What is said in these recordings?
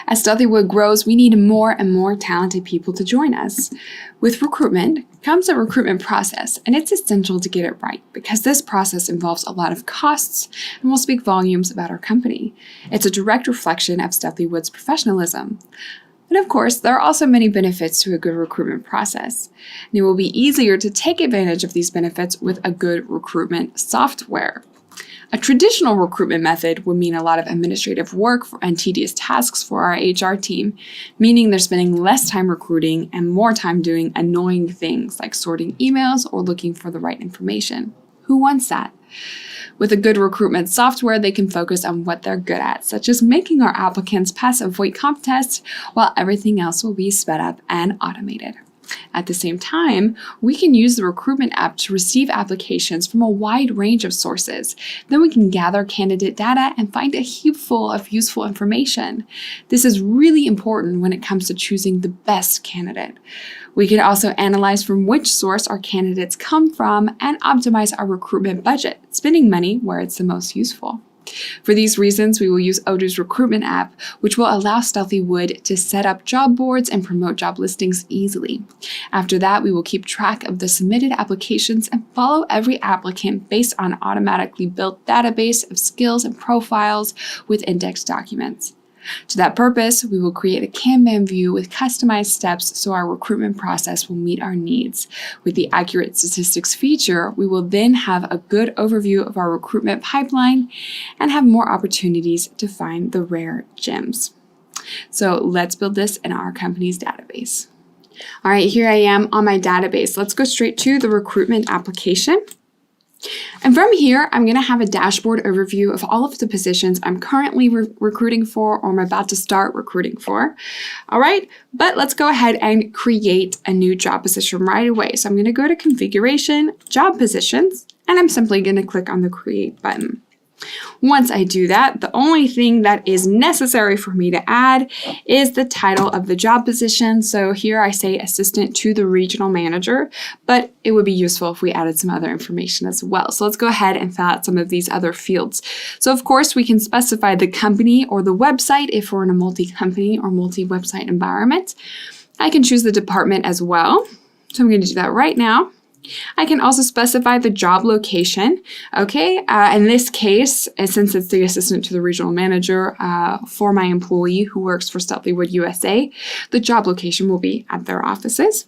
As Stealthywood grows, we need more and more talented people to join us. With recruitment comes a recruitment process, and it's essential to get it right because this process involves a lot of costs and will speak volumes about our company. It's a direct reflection of Stealthywood's professionalism. And of course, there are also many benefits to a good recruitment process. And it will be easier to take advantage of these benefits with a good recruitment software. A traditional recruitment method would mean a lot of administrative work and tedious tasks for our HR team, meaning they're spending less time recruiting and more time doing annoying things like sorting emails or looking for the right information. Who wants that? With a good recruitment software, they can focus on what they're good at, such as making our applicants pass a VoIP comp test, while everything else will be sped up and automated. At the same time, we can use the recruitment app to receive applications from a wide range of sources. Then we can gather candidate data and find a heap full of useful information. This is really important when it comes to choosing the best candidate. We can also analyze from which source our candidates come from and optimize our recruitment budget, spending money where it's the most useful. For these reasons, we will use Odoo's recruitment app, which will allow Stealthywood to set up job boards and promote job listings easily. After that, we will keep track of the submitted applications and follow every applicant based on an automatically built database of skills and profiles with indexed documents. To that purpose, we will create a Kanban view with customized steps so our recruitment process will meet our needs. With the Accurate Statistics feature, we will then have a good overview of our recruitment pipeline and have more opportunities to find the rare gems. So let's build this in our company's database. All right, here I am on my database. Let's go straight to the recruitment application. And from here, I'm going to have a dashboard overview of all of the positions I'm currently recruiting for or I'm about to start recruiting for. All right, but let's go ahead and create a new job position right away. So I'm going to go to Configuration, Job Positions, and I'm simply going to click on the Create button. Once I do that, the only thing that is necessary for me to add is the title of the job position. So here I say Assistant to the Regional Manager, but it would be useful if we added some other information as well. So let's go ahead and fill out some of these other fields. So of course, we can specify the company or the website if we're in a multi-company or multi-website environment. I can choose the department as well. So I'm going to do that right now. I can also specify the job location. Okay, in this case, since it's the assistant to the regional manager for my employee who works for Stealthywood USA, the job location will be at their offices.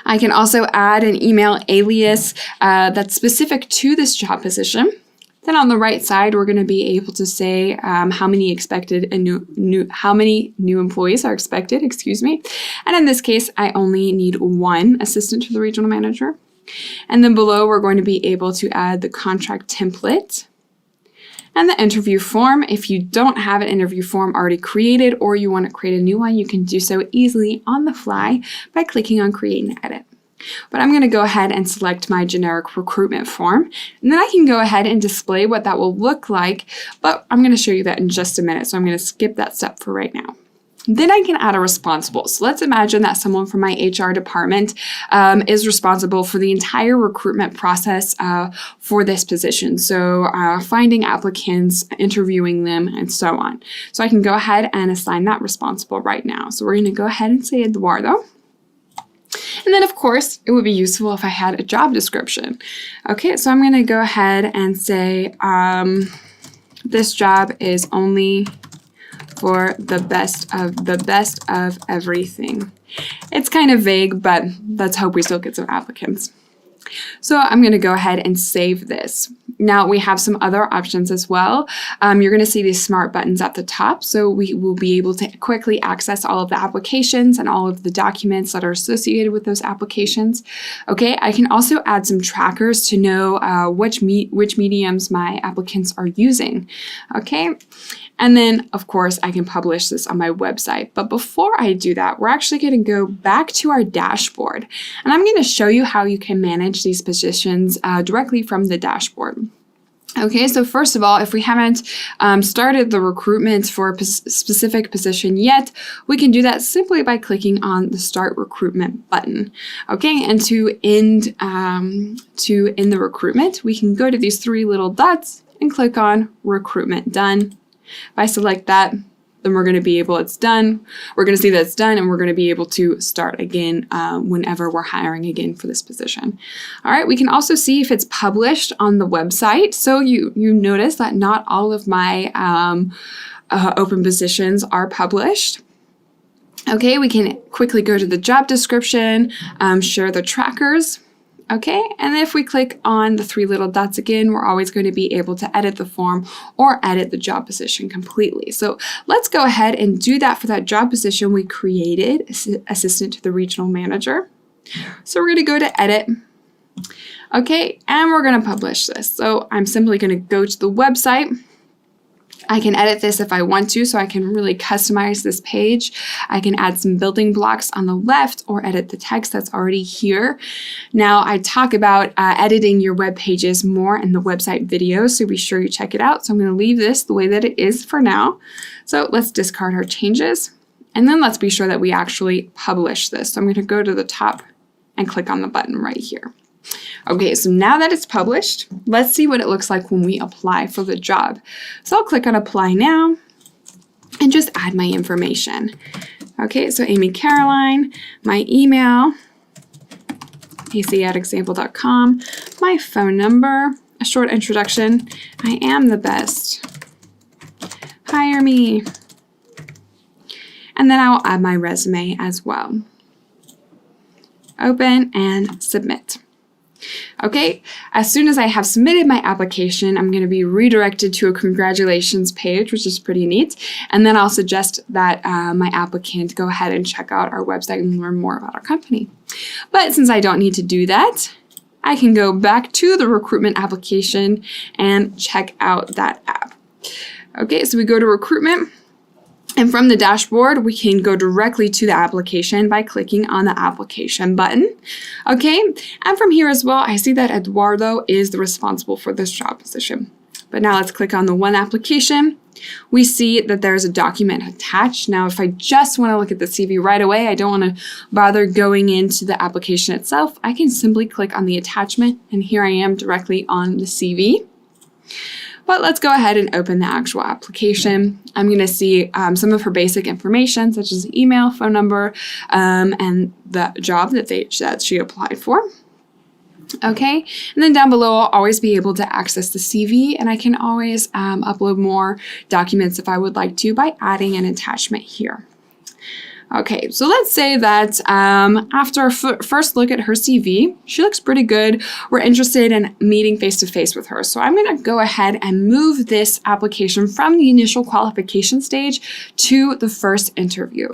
I can also add an email alias that's specific to this job position. Then on the right side, we're going to be able to say how many new employees are expected, And in this case, I only need one assistant to the regional manager. And then below, we're going to be able to add the contract template and the interview form. If you don't have an interview form already created or you want to create a new one, you can do so easily on the fly by clicking on Create and Edit. But I'm going to go ahead and select my generic recruitment form, and then I can go ahead and display what that will look like, but I'm going to show you that in just a minute, so I'm going to skip that step for right now. Then I can add a responsible. So let's imagine that someone from my HR department is responsible for the entire recruitment process for this position. So finding applicants, interviewing them, and so on. So I can go ahead and assign that responsible right now. So we're going to go ahead and say Eduardo. And then, of course, it would be useful if I had a job description. Okay, so I'm going to go ahead and say this job is only for the best of everything. It's kind of vague, but let's hope we still get some applicants. So I'm going to go ahead and save this. Now we have some other options as well. You're going to see these smart buttons at the top. So we will be able to quickly access all of the applications and all of the documents that are associated with those applications. Okay, I can also add some trackers to know which mediums my applicants are using. Okay. And then, of course, I can publish this on my website. But before I do that, we're actually going to go back to our dashboard. And I'm going to show you how you can manage these positions directly from the dashboard. Okay, so first of all, if we haven't started the recruitment for a specific position yet, we can do that simply by clicking on the Start Recruitment button. Okay, and to end the recruitment, we can go to these three little dots and click on Recruitment Done. If I select that, then we're going to be able, it's done. We're going to see that it's done, and we're going to be able to start again whenever we're hiring again for this position. All right, we can also see if it's published on the website. So you notice that not all of my open positions are published. Okay, we can quickly go to the job description, share the trackers. Okay, and if we click on the 3 little dots again, we're always going to be able to edit the form or edit the job position completely. So let's go ahead and do that for that job position we created, assistant to the regional manager. So we're going to go to edit. Okay, and we're going to publish this. So I'm simply going to go to the website. I can edit this if I want to, so I can really customize this page. I can add some building blocks on the left or edit the text that's already here. Now, I talk about editing your web pages more in the website video, so be sure you check it out. So I'm going to leave this the way that it is for now. So let's discard our changes, and then let's be sure that we actually publish this. So I'm going to go to the top and click on the button right here. Okay, so now that it's published, let's see what it looks like when we apply for the job. So I'll click on Apply Now and just add my information. Okay, so Amy Caroline, my email, ac@example.com, my phone number, a short introduction, I am the best, hire me, and then I'll add my resume as well. Open and submit. Okay, as soon as I have submitted my application, I'm going to be redirected to a congratulations page, which is pretty neat. And then I'll suggest that my applicant go ahead and check out our website and learn more about our company. But since I don't need to do that, I can go back to the recruitment application and check out that app. Okay, so we go to recruitment. And from the dashboard, we can go directly to the application by clicking on the application button. Okay, and from here as well, I see that Eduardo is the responsible for this job position. But now let's click on the one application. We see that there's a document attached. Now, if I just want to look at the CV right away, I don't want to bother going into the application itself. I can simply click on the attachment, and here I am directly on the CV. But let's go ahead and open the actual application. I'm going to see some of her basic information, such as email, phone number, and the job that she applied for. Okay, and then down below, I'll always be able to access the CV, and I can always upload more documents if I would like to by adding an attachment here. Okay, so let's say that after a first look at her CV, she looks pretty good. We're interested in meeting face-to-face with her. So I'm going to go ahead and move this application from the initial qualification stage to the first interview.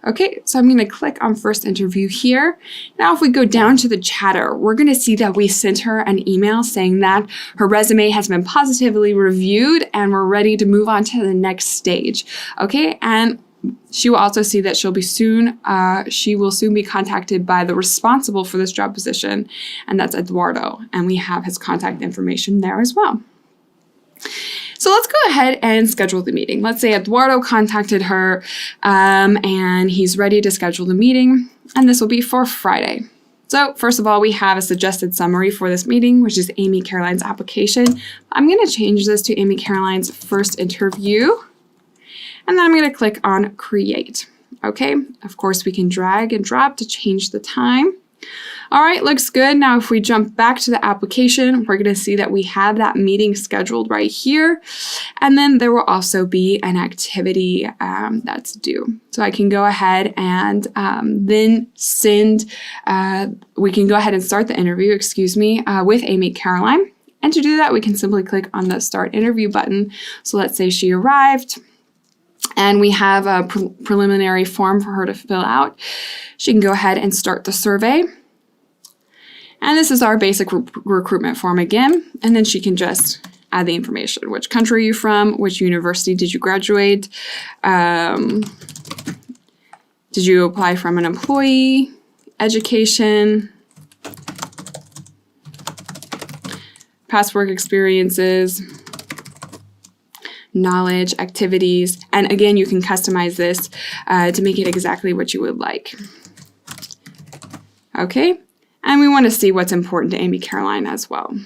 Okay, so I'm going to click on first interview here. Now, if we go down to the chatter, we're going to see that we sent her an email saying that her resume has been positively reviewed and we're ready to move on to the next stage. Okay, and she will also see that she will soon be contacted by the responsible for this job position, and that's Eduardo, and we have his contact information there as well. So let's go ahead and schedule the meeting. Let's say Eduardo contacted her and he's ready to schedule the meeting, and this will be for Friday. So first of all, we have a suggested summary for this meeting, which is Amy Caroline's application. I'm going to change this to Amy Caroline's first interview. And then I'm going to click on Create. Okay, of course, we can drag and drop to change the time. All right, looks good. Now, if we jump back to the application, we're going to see that we have that meeting scheduled right here. And then there will also be an activity that's due. So I can go ahead and then we can go ahead and start the interview, with Amy Caroline. And to do that, we can simply click on the Start Interview button. So let's say she arrived. And we have a preliminary form for her to fill out. She can go ahead and start the survey. And this is our basic recruitment form again. And then she can just add the information. Which country are you from? Which university did you graduate? Did you apply from an employee? Education? Past work experiences? Knowledge, activities, and again, you can customize this to make it exactly what you would like. Okay, and we want to see what's important to Amy Caroline as well.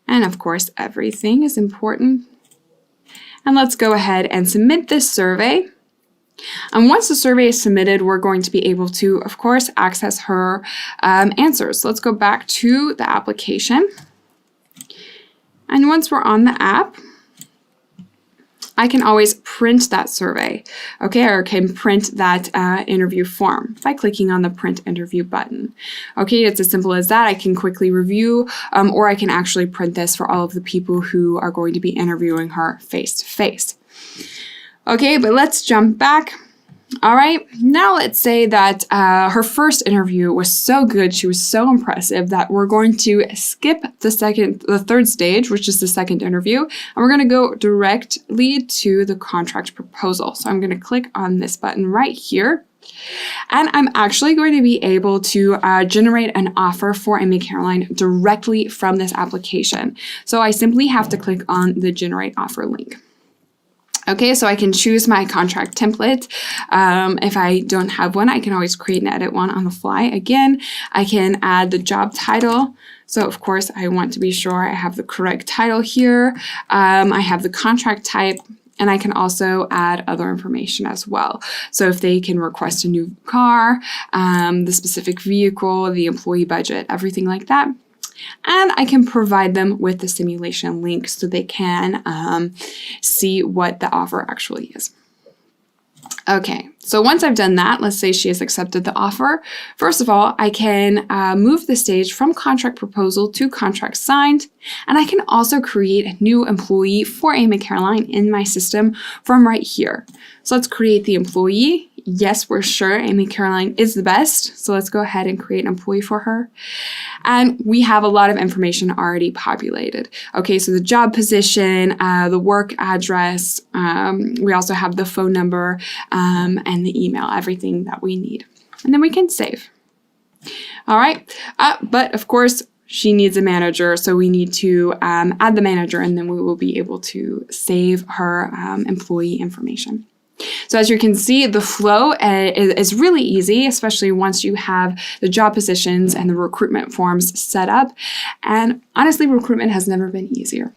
And of course, everything is important. And let's go ahead and submit this survey. And once the survey is submitted, we're going to be able to, of course, access her answers. So let's go back to the application. And once we're on the app, I can always print that survey, okay, or can print that interview form by clicking on the print interview button. Okay, it's as simple as that. I can quickly review, or I can actually print this for all of the people who are going to be interviewing her face to face. Okay, but let's jump back. All right, now let's say that her first interview was so good, she was so impressive that we're going to skip the third stage, which is the second interview, and we're going to go directly to the contract proposal. So I'm going to click on this button right here. And I'm actually going to be able to generate an offer for Amy Caroline directly from this application. So I simply have to click on the generate offer link. Okay, so I can choose my contract template. If I don't have one, I can always create and edit one on the fly. Again, I can add the job title. So of course, I want to be sure I have the correct title here. I have the contract type, and I can also add other information as well. So if they can request a new car, the specific vehicle, the employee budget, everything like that. And I can provide them with the simulation link so they can see what the offer actually is. Okay, so once I've done that, let's say she has accepted the offer. First of all, I can move the stage from contract proposal to contract signed, and I can also create a new employee for Amy Caroline in my system from right here. So let's create the employee. Yes, we're sure Amy Caroline is the best, so let's go ahead and create an employee for her. And we have a lot of information already populated. Okay, so the job position, the work address, we also have the phone number and the email, everything that we need. And then we can save. All right, but of course, she needs a manager, so we need to add the manager, and then we will be able to save her employee information. So as you can see, the flow is really easy, especially once you have the job positions and the recruitment forms set up. And honestly, recruitment has never been easier.